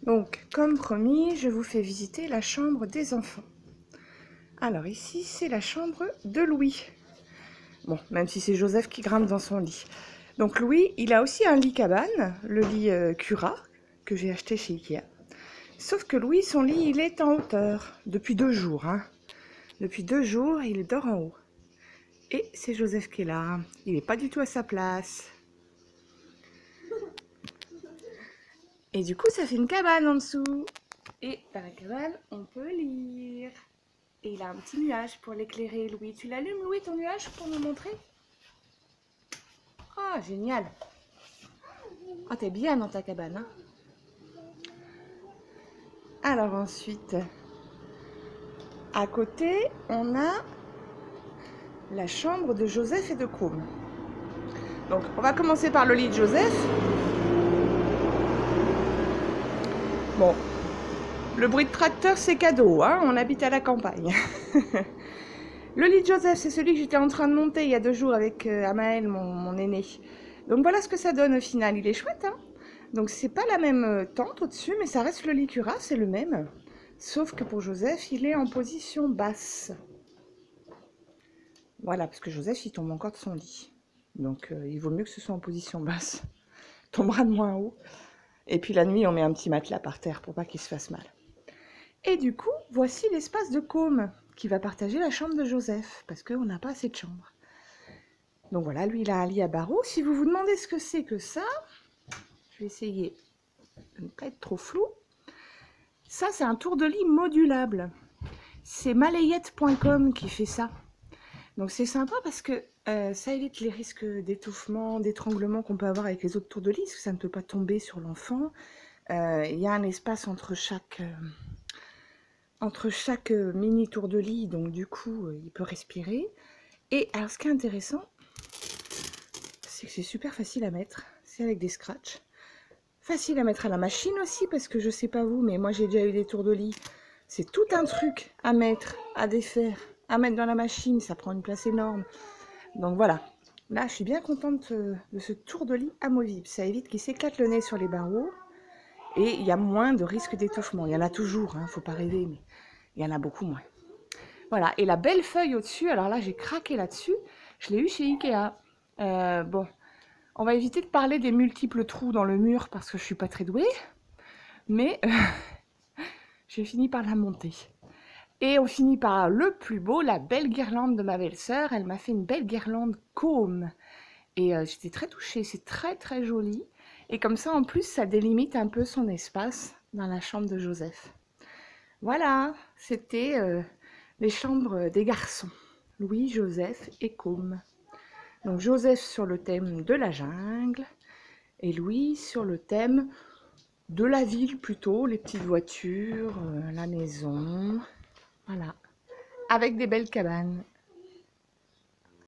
Donc, comme promis, je vous fais visiter la chambre des enfants. Alors ici, c'est la chambre de Louis. Bon, même si c'est Joseph qui grimpe dans son lit. Donc Louis, il a aussi un lit cabane, le lit Cura, que j'ai acheté chez Ikea. Sauf que Louis, son lit, il est en hauteur, depuis 2 jours. Depuis 2 jours, il dort en haut. Et c'est Joseph qui est là. Il n'est pas du tout à sa place. Et du coup, ça fait une cabane en dessous. Et dans la cabane, on peut lire. Et il a un petit nuage pour l'éclairer, Louis. Tu l'allumes, Louis, ton nuage, pour me montrer? Ah, oh, génial. Ah, t'es bien dans ta cabane, hein? Alors ensuite, à côté, on a la chambre de Joseph et de Côme. Donc, on va commencer par le lit de Joseph. Bon, le bruit de tracteur, c'est cadeau, hein, on habite à la campagne. Le lit de Joseph, c'est celui que j'étais en train de monter il y a 2 jours avec Amaël, mon aîné. Donc voilà ce que ça donne au final, il est chouette, hein. Donc c'est pas la même tente au-dessus, mais ça reste le lit Cura, c'est le même. Sauf que pour Joseph, il est en position basse. Voilà, parce que Joseph, il tombe encore de son lit. Donc il vaut mieux que ce soit en position basse. Il tombera de moins haut. Et puis la nuit, on met un petit matelas par terre pour pas qu'il se fasse mal. Et du coup, voici l'espace de Côme qui va partager la chambre de Joseph, parce qu'on n'a pas assez de chambres. Donc voilà, lui, il a un lit à barreaux. Si vous vous demandez ce que c'est que ça, je vais essayer de ne pas être trop flou. Ça, c'est un tour de lit modulable. C'est malayette.com qui fait ça. Donc c'est sympa parce que ça évite les risques d'étouffement, d'étranglement qu'on peut avoir avec les autres tours de lit, parce que ça ne peut pas tomber sur l'enfant. Il y a un espace entre chaque mini tour de lit, donc du coup, il peut respirer. Et alors, ce qui est intéressant, c'est que c'est super facile à mettre. C'est avec des scratchs. Facile à mettre à la machine aussi, parce que je sais pas vous, mais moi j'ai déjà eu des tours de lit. C'est tout un truc à mettre, à défaire, à mettre dans la machine. Ça prend une place énorme. Donc voilà. Là, je suis bien contente de ce tour de lit amovible. Ça évite qu'il s'éclate le nez sur les barreaux. Et il y a moins de risque d'étouffement. Il y en a toujours, hein, faut pas rêver, mais il y en a beaucoup moins. Voilà, et la belle feuille au-dessus, alors là j'ai craqué là-dessus, je l'ai eu chez Ikea. Bon, on va éviter de parler des multiples trous dans le mur parce que je suis pas très douée, mais j'ai fini par la monter. Et on finit par le plus beau, la belle guirlande de ma belle-sœur. Elle m'a fait une belle guirlande Côme. Et j'étais très touchée, c'est très très joli. Et comme ça, en plus, ça délimite un peu son espace dans la chambre de Joseph. Voilà, c'était les chambres des garçons. Louis, Joseph et Côme. Donc Joseph sur le thème de la jungle et Louis sur le thème de la ville plutôt, les petites voitures, la maison. Voilà, avec des belles cabanes.